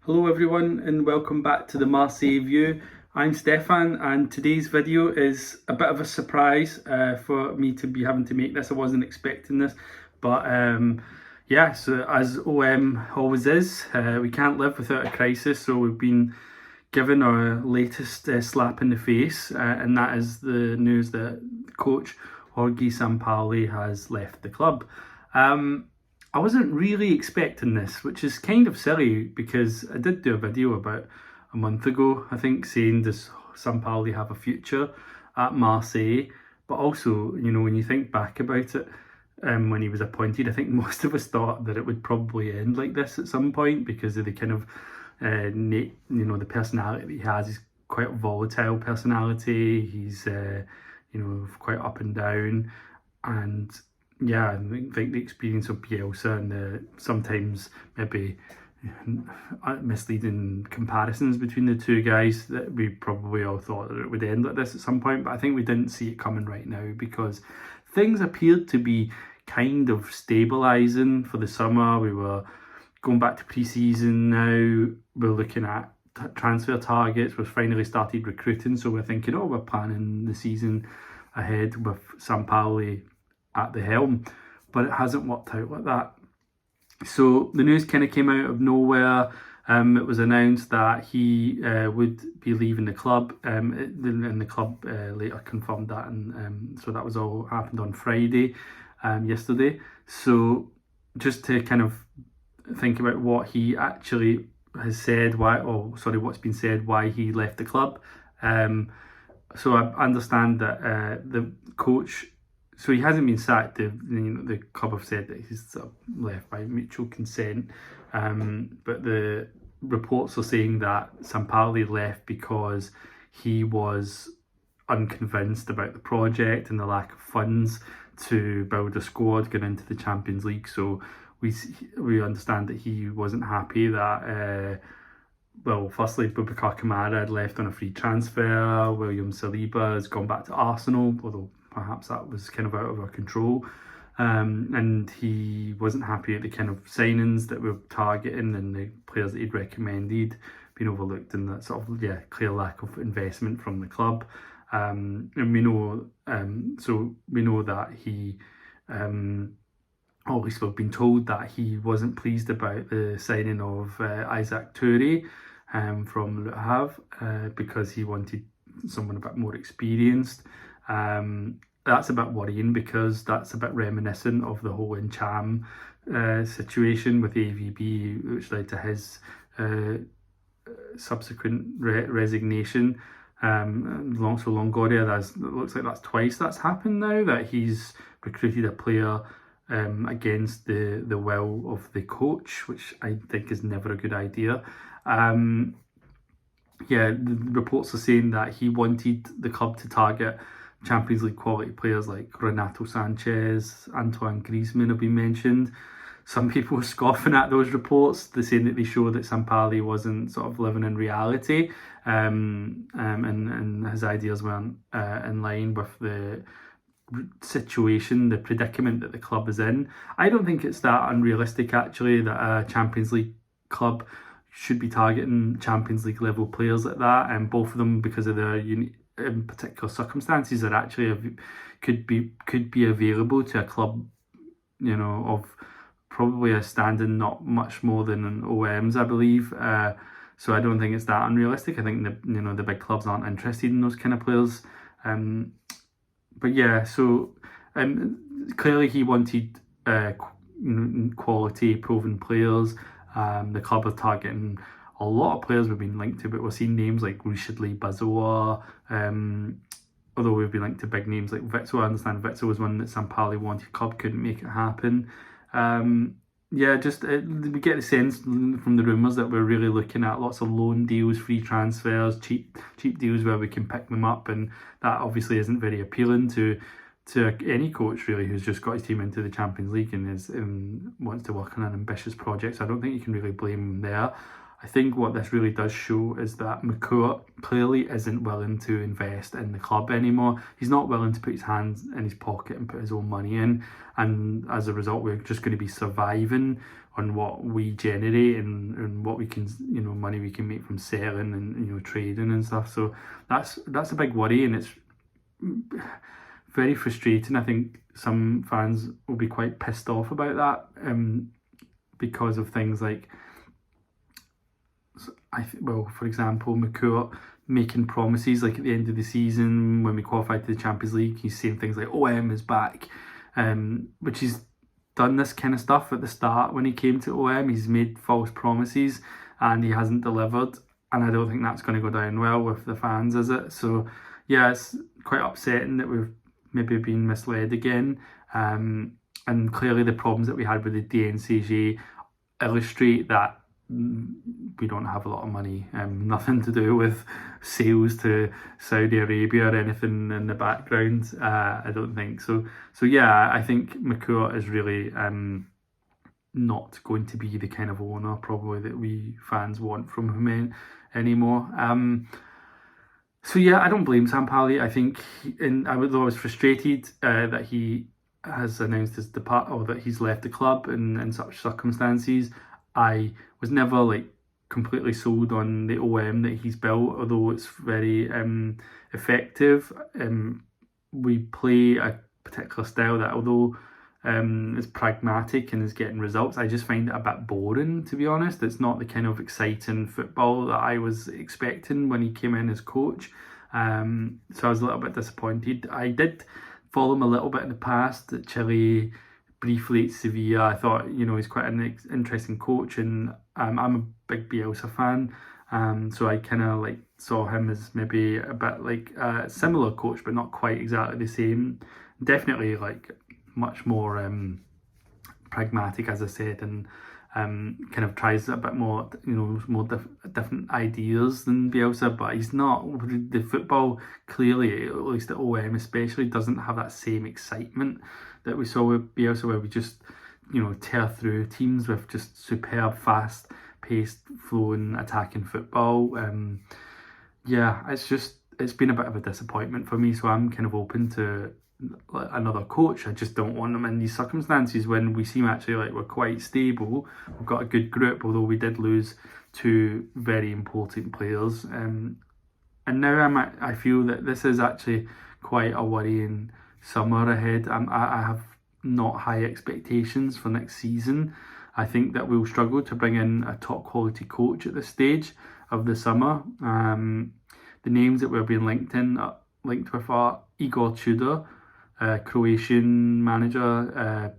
Hello everyone and welcome back to the Marseille View. I'm Stefan and today's video is a bit of a surprise for me to be having to make this. I wasn't expecting this, but yeah, so as OM always is, we can't live without a crisis, so we've been given our latest slap in the face, and that is the news that coach Jorge Sampaoli has left the club. I wasn't really expecting this, which is kind of silly because I did do a video about a month ago, I think, saying does Sampaoli have a future at Marseille? But also, you know, when you think back about it, when he was appointed, I think most of us thought that it would probably end like this at some point because of the kind of, the personality that he has. He's quite a volatile personality. He's, quite up and down, and yeah, I think the experience of Bielsa and the sometimes maybe misleading comparisons between the two guys, that we probably all thought that it would end like this at some point, but I think we didn't see it coming right now because things appeared to be kind of stabilising for the summer. We were going back to pre-season now. We're looking at transfer targets. We've finally started recruiting, so we're thinking, oh, we're planning the season ahead with Sampaoli at the helm, but it hasn't worked out like that. So the news kind of came out of nowhere. It was announced that he would be leaving the club, and the club later confirmed that, and so that was all happened on Friday, yesterday. So just to kind of think about what he actually has said, what's been said, why he left the club. So I understand that the coach. So he hasn't been sacked. The club have said that he's sort of left by mutual consent, but the reports are saying that Sampaoli left because he was unconvinced about the project and the lack of funds to build a squad going into the Champions League. So we understand that he wasn't happy that firstly, Boubacar Kamara had left on a free transfer. William Saliba has gone back to Arsenal, although perhaps that was kind of out of our control. And he wasn't happy at the kind of signings that we're targeting and the players that he'd recommended being overlooked, and that sort of clear lack of investment from the club. And we know that he, or at least we've been told that he wasn't pleased about the signing of Isaac Toure from Le Havre because he wanted someone a bit more experienced. That's a bit worrying because that's a bit reminiscent of the whole Incham situation with AVB, which led to his subsequent resignation. Also Longoria, it looks like that's twice that's happened now, that he's recruited a player against the will of the coach, which I think is never a good idea. The reports are saying that he wanted the club to target Champions League quality players like Renato Sanchez, Antoine Griezmann have been mentioned. Some people were scoffing at those reports. They're saying that they show that Sampaoli wasn't sort of living in reality, and his ideas weren't in line with the situation, the predicament that the club is in. I don't think it's that unrealistic actually that a Champions League club should be targeting Champions League level players like that, and both of them, because of their in particular circumstances, that actually could be available to a club, of probably a standing not much more than an OM's, I believe. So I don't think it's that unrealistic. I think the big clubs aren't interested in those kind of players. But yeah, so clearly he wanted quality, proven players. The club are targeting a lot of players we've been linked to, but we're seeing names like Richardly Bazoa, although we've been linked to big names like Witsel. I understand Witsel was one that Sampaoli wanted, club couldn't make it happen. We get the sense from the rumours that we're really looking at lots of loan deals, free transfers, cheap deals where we can pick them up, and that obviously isn't very appealing to any coach really who's just got his team into the Champions League and wants to work on an ambitious project. So I don't think you can really blame him there. I think what this really does show is that McCourt clearly isn't willing to invest in the club anymore. He's not willing to put his hands in his pocket and put his own money in, and as a result we're just going to be surviving on what we generate and what we can, money we can make from selling and trading and stuff. So that's a big worry, and it's very frustrating. I think some fans will be quite pissed off about that, because of things like, for example, McCourt making promises like at the end of the season when we qualified to the Champions League. He's saying things like OM is back, which he's done this kind of stuff at the start when he came to OM. He's made false promises and he hasn't delivered, and I don't think that's going to go down well with the fans, is it? So yeah, it's quite upsetting that we've maybe been misled again, and clearly the problems that we had with the DNCG illustrate that we don't have a lot of money, nothing to do with sales to Saudi Arabia or anything in the background. I don't think so. So yeah, I think McCourt is really not going to be the kind of owner probably that we fans want from him anymore. So yeah, I don't blame Sampaoli. I think, although I was frustrated that he has announced his or that he's left the club in such circumstances, I was never completely sold on the OM that he's built, although it's very effective. We play a particular style that, although is pragmatic and is getting results, I just find it a bit boring, to be honest. It's not the kind of exciting football that I was expecting when he came in as coach. So I was a little bit disappointed. I did follow him a little bit in the past at Chile, briefly at Sevilla. I thought, he's quite an interesting coach, and I'm a big Bielsa fan. So I kind of saw him as maybe a bit like a similar coach, but not quite exactly the same. Definitely much more pragmatic, as I said, and kind of tries a bit more, different ideas than Bielsa, but he's not. The football clearly, at least at OM especially, doesn't have that same excitement that we saw with Bielsa, where we just, tear through teams with just superb, fast-paced, flowing, attacking football. Yeah, it's been a bit of a disappointment for me, so I'm kind of open to another coach. I just don't want them in these circumstances when we seem actually we're quite stable. We've got a good group, although we did lose two very important players. And now I feel that this is actually quite a worrying summer ahead. I have not high expectations for next season. I think that we'll struggle to bring in a top quality coach at this stage of the summer. The names that we're being linked with are Igor Tudor, Croatian manager,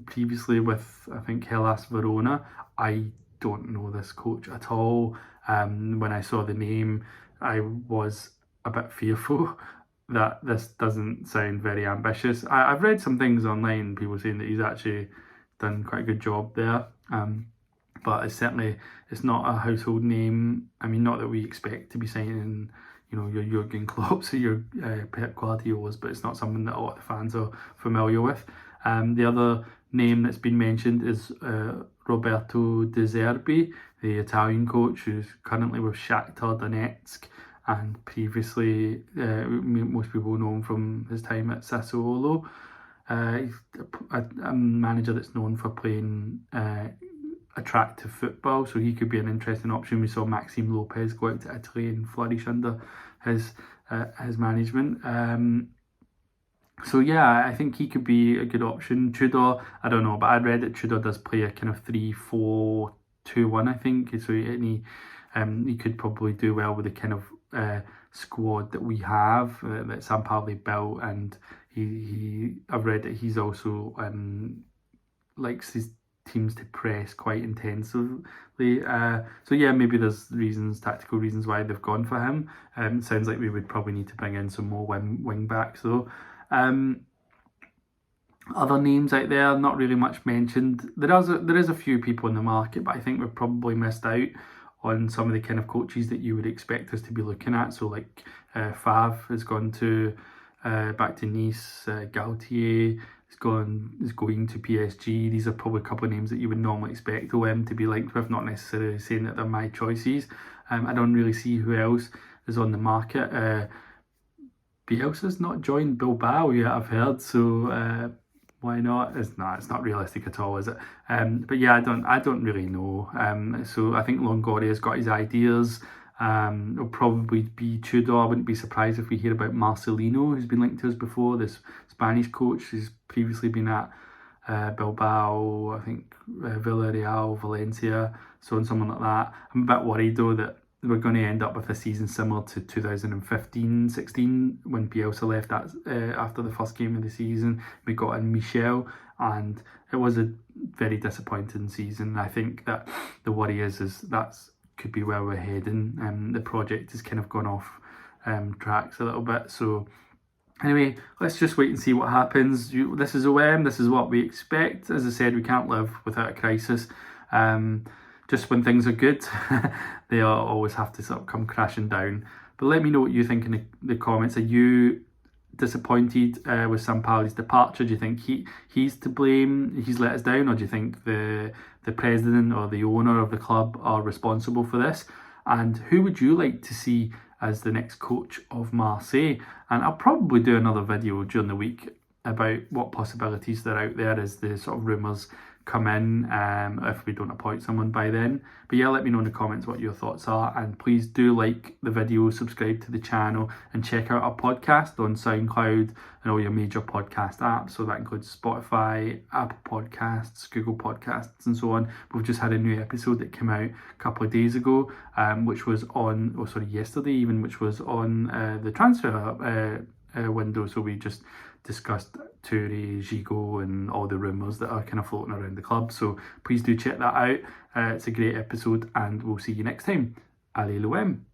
previously with, I think, Hellas Verona. I don't know this coach at all. When I saw the name, I was a bit fearful that this doesn't sound very ambitious. I've read some things online, people saying that he's actually done quite a good job there, but it's not a household name. I mean, not that we expect to be signing your Jurgen Klopps or your Pep Guardiolas, but it's not something that a lot of fans are familiar with. The other name that's been mentioned is Roberto De Zerbi, the Italian coach who's currently with Shakhtar Donetsk, and previously most people know him from his time at Sassuolo. He's a manager that's known for playing attractive football, so he could be an interesting option. We saw Maxime Lopez go out to Italy and flourish under his management. So yeah, I think he could be a good option. Tudor, I don't know, but I read that Tudor does play a kind of 3-4-2-1, I think. So he could probably do well with the kind of squad that we have, that Sampaoli built, and I've read that he's also likes his teams to press quite intensively. So yeah, maybe there's tactical reasons why they've gone for him. Sounds like we would probably need to bring in some more wing backs though. Other names out there, not really much mentioned. There is a few people in the market, but I think we've probably missed out on some of the kind of coaches that you would expect us to be looking at. So Favre has gone to back to Nice, Galtier, is going to PSG. These are probably a couple of names that you would normally expect OM to be linked with, not necessarily saying that they're my choices. I don't really see who else is on the market. Bielsa's not joined Bilbao yet, I've heard, so why not? It's not realistic at all, is it? But yeah, I don't really know. So I think Longoria's got his ideas. It'll probably be Tudor. I wouldn't be surprised if we hear about Marcelino, who's been linked to us before, this Spanish coach who's previously been at Bilbao, I think Villarreal, Valencia, so on, someone like that. I'm a bit worried though that we're going to end up with a season similar to 2015-16 when Bielsa left after the first game of the season. We got in Michel, and it was a very disappointing season. I think that the worry is that's could be where we're heading. The project has kind of gone off tracks a little bit. So anyway, let's just wait and see what happens. This is OM. This is what we expect. As I said, we can't live without a crisis. Just when things are good, they always have to sort of come crashing down. But let me know what you think in the comments. Are you disappointed with Sampaoli's departure? Do you think he's to blame? He's let us down, or do you think the president or the owner of the club are responsible for this? And who would you like to see as the next coach of Marseille? And I'll probably do another video during the week about what possibilities that are out there as the sort of rumours come in, if we don't appoint someone by then. But yeah, let me know in the comments what your thoughts are, and please do like the video, subscribe to the channel, and check out our podcast on SoundCloud and all your major podcast apps. So that includes Spotify, Apple Podcasts, Google Podcasts, and so on. We've just had a new episode that came out a couple of days ago, which was on, yesterday even, which was on the transfer window. So we just discussed Toure, Gigot, and all the rumours that are kind of floating around the club. So please do check that out. It's a great episode, and we'll see you next time. Allez, l'OM!